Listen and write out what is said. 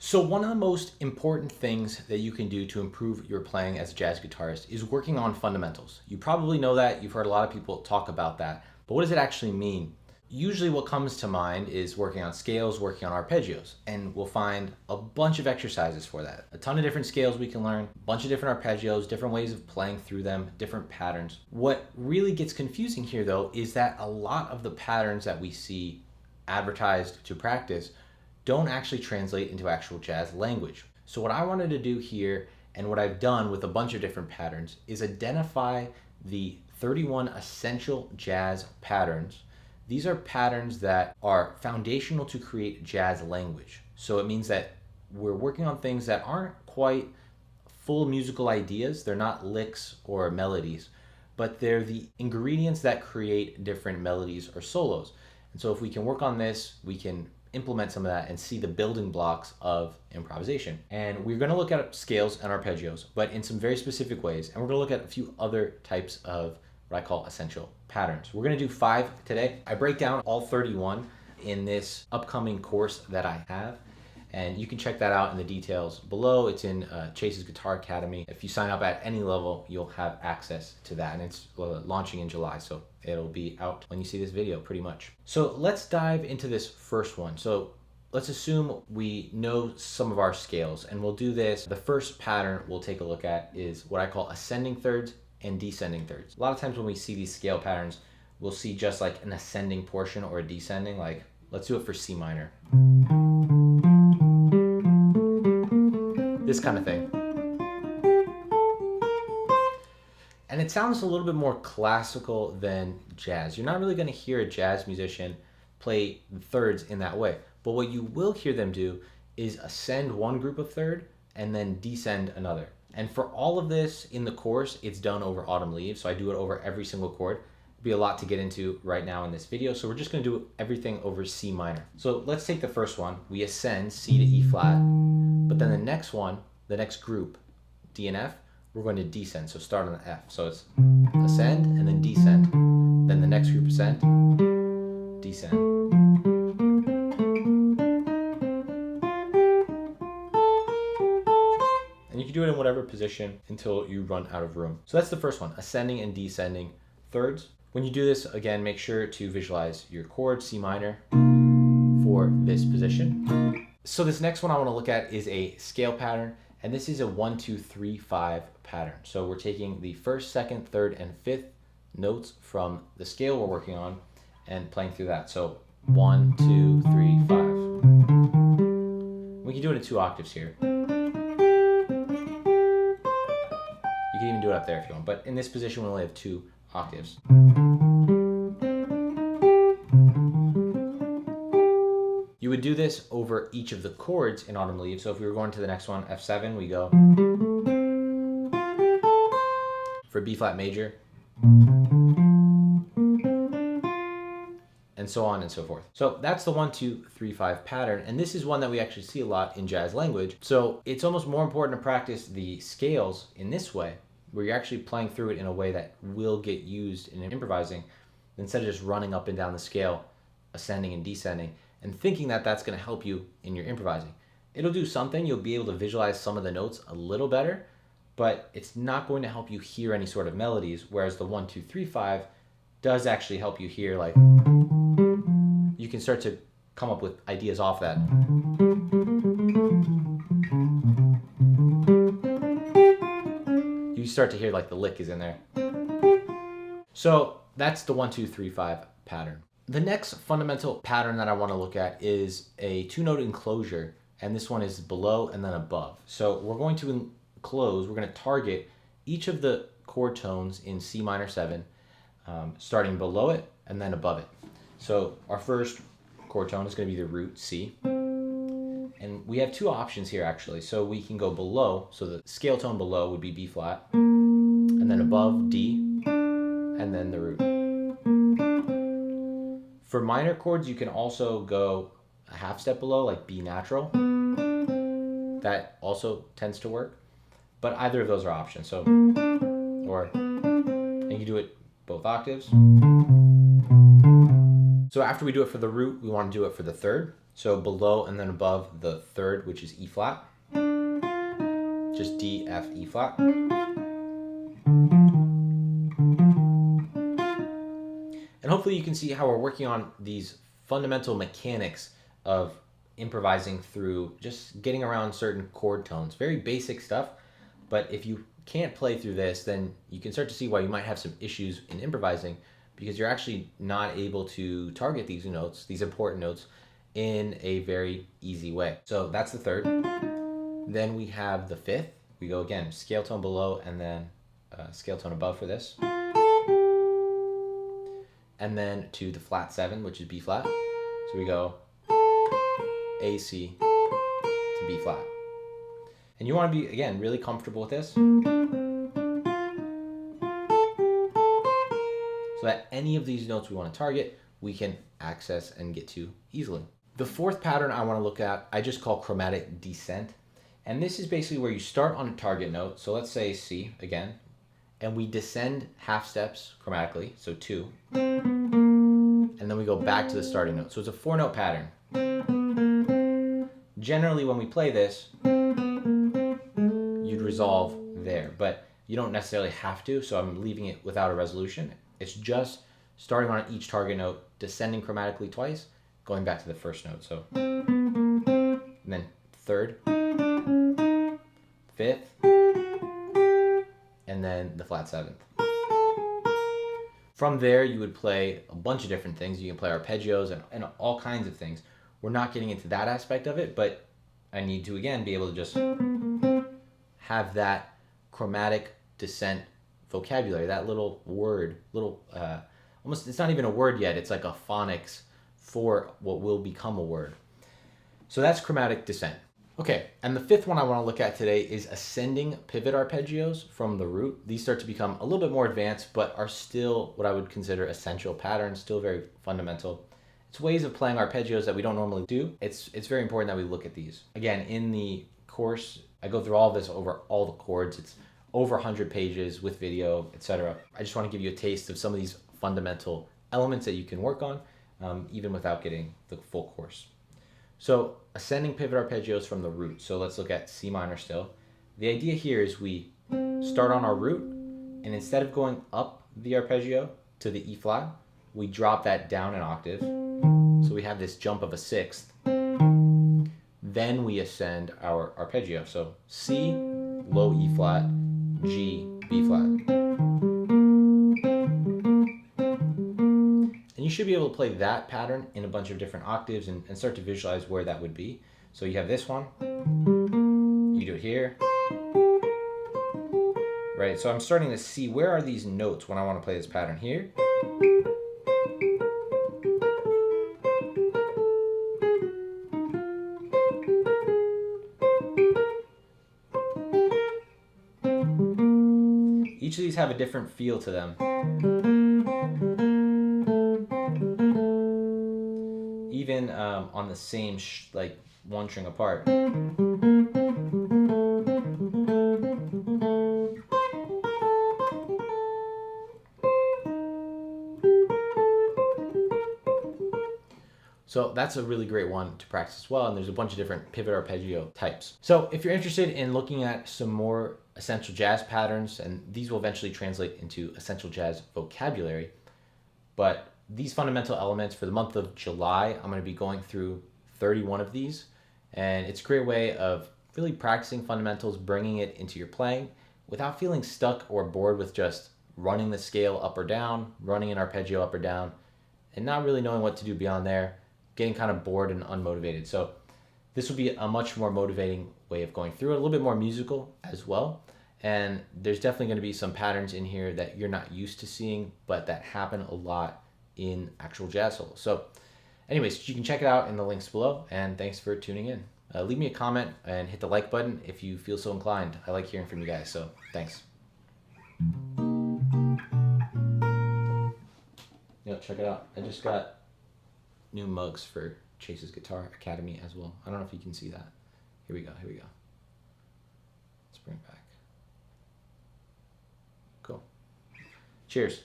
So one of the most important things that you can do to improve your playing as a jazz guitarist is working on fundamentals. You probably know that, you've heard a lot of people talk about that, but what does it actually mean? Usually what comes to mind is working on scales, working on arpeggios, and we'll find a bunch of exercises for that. A ton of different scales we can learn, a bunch of different arpeggios, different ways of playing through them, different patterns. What really gets confusing here though is that a lot of the patterns that we see advertised to practice don't actually translate into actual jazz language. So what I wanted to do here, and what I've done with a bunch of different patterns, is identify the 31 essential jazz patterns. These are patterns that are foundational to create jazz language. So it means that we're working on things that aren't quite full musical ideas. They're not licks or melodies, but they're the ingredients that create different melodies or solos. And so if we can work on this, we can implement some of that and see the building blocks of improvisation. And we're going to look at scales and arpeggios, but in some very specific ways. And we're going to look at a few other types of what I call essential patterns. We're going to do 5 today. I break down all 31 in this upcoming course that I have, and you can check that out in the details below. It's in Chase's Guitar Academy. If you sign up at any level, you'll have access to that, and it's launching in July, so it'll be out when you see this video pretty much. So let's dive into this first one. So let's assume we know some of our scales, and we'll do this. The first pattern we'll take a look at is what I call ascending thirds and descending thirds. A lot of times when we see these scale patterns, we'll see just like an ascending portion or a descending. Like, let's do it for C minor. This kind of thing. And it sounds a little bit more classical than jazz. You're not really going to hear a jazz musician play thirds in that way. But what you will hear them do is ascend one group of third and then descend another. And for all of this in the course, it's done over autumn leaves. So I do it over every single chord. It'd be a lot to get into right now in this video. So we're just going to do everything over C minor. So let's take the first one. We ascend C to E flat. But then the next one, the next group, D and F, we're going to descend. So start on the F. So it's ascend and then descend. Then the next group ascend, descend. And you can do it in whatever position until you run out of room. So that's the first one, ascending and descending thirds. When you do this, again, make sure to visualize your chord, C minor, for this position. So this next one I want to look at is a scale pattern, and this is a 1, 2, 3, 5 pattern. So we're taking the first, second, third, and fifth notes from the scale we're working on and playing through that. So 1, 2, 3, 5. We can do it in 2 octaves here. You can even do it up there if you want, but in this position we only have 2 octaves. You would do this over each of the chords in autumn leaves. So if we were going to the next one, F7, we go for B flat major, and so on and so forth. So that's the 1, 2, 3, 5 pattern. And this is one that we actually see a lot in jazz language. So it's almost more important to practice the scales in this way, where you're actually playing through it in a way that will get used in improvising, instead of just running up and down the scale, ascending and descending, and thinking that that's going to help you in your improvising. It'll do something. You'll be able to visualize some of the notes a little better, but it's not going to help you hear any sort of melodies, whereas the 1, 2, 3, 5 does actually help you hear, like, you can start to come up with ideas off that. You start to hear like the lick is in there. So that's the 1, 2, 3, 5 pattern. The next fundamental pattern that I want to look at is a 2-note enclosure, and this one is below and then above. So we're going to enclose, we're going to target each of the chord tones in C minor 7, starting below it and then above it. So our first chord tone is going to be the root C. And we have 2 options here actually. So we can go below, so the scale tone below would be B flat, and then above D, and then the root. For minor chords, you can also go a half step below, like B natural. That also tends to work, but either of those are options. So, or you can do it both octaves. So after we do it for the root, we want to do it for the third. So below and then above the third, which is E flat, just D, F, E flat. And hopefully you can see how we're working on these fundamental mechanics of improvising through just getting around certain chord tones. Very basic stuff, but if you can't play through this, then you can start to see why you might have some issues in improvising, because you're actually not able to target these notes, these important notes, in a very easy way. So that's the third. Then we have the fifth. We go again, scale tone below and then scale tone above for this. And then to the flat 7, which is B flat. So we go A, C to B flat. And you want to be, again, really comfortable with this, so that any of these notes we want to target, we can access and get to easily. The fourth pattern I want to look at, I just call chromatic descent. And this is basically where you start on a target note. So let's say C again, and we descend half steps chromatically, so 2. And then we go back to the starting note. So it's a 4-note pattern. Generally, when we play this, you'd resolve there, but you don't necessarily have to, so I'm leaving it without a resolution. It's just starting on each target note, descending chromatically twice, going back to the first note. So, and then third, fifth, and then the flat 7th. From there, you would play a bunch of different things. You can play arpeggios and all kinds of things. We're not getting into that aspect of it, but I need to, again, be able to just have that chromatic descent vocabulary, that little word, almost, it's not even a word yet, it's like a phonics for what will become a word. So that's chromatic descent. Okay, and the fifth one I want to look at today is ascending pivot arpeggios from the root. These start to become a little bit more advanced, but are still what I would consider essential patterns, still very fundamental. It's ways of playing arpeggios that we don't normally do. It's very important that we look at these. Again, in the course, I go through all of this over all the chords. It's over 100 pages with video, etc. I just want to give you a taste of some of these fundamental elements that you can work on, even without getting the full course. So ascending pivot arpeggios from the root. So let's look at C minor still. The idea here is we start on our root, and instead of going up the arpeggio to the E flat, we drop that down an octave. So we have this jump of a 6th. Then we ascend our arpeggio. So C, low E flat, G, B flat. And you should be able to play that pattern in a bunch of different octaves and start to visualize where that would be. So you have this one, you do it here, right? So I'm starting to see where are these notes when I want to play this pattern here. Each of these have a different feel to them. Even on the same, like one string apart. So that's a really great one to practice as well, and there's a bunch of different pivot arpeggio types. So if you're interested in looking at some more essential jazz patterns, and these will eventually translate into essential jazz vocabulary, but these fundamental elements for the month of July, I'm going to be going through 31 of these, and it's a great way of really practicing fundamentals, bringing it into your playing without feeling stuck or bored with just running the scale up or down, running an arpeggio up or down, and not really knowing what to do beyond there, getting kind of bored and unmotivated. So this will be a much more motivating way of going through it, a little bit more musical as well. And there's definitely going to be some patterns in here that you're not used to seeing, but that happen a lot in actual jazz solos. So anyways, you can check it out in the links below, and thanks for tuning in. Leave me a comment and hit the like button if you feel so inclined. I like hearing from you guys, so thanks. Check it out. I just got new mugs for Chase's Guitar Academy as well. I don't know if you can see that. Here we go. Let's bring it back. Cool. Cheers.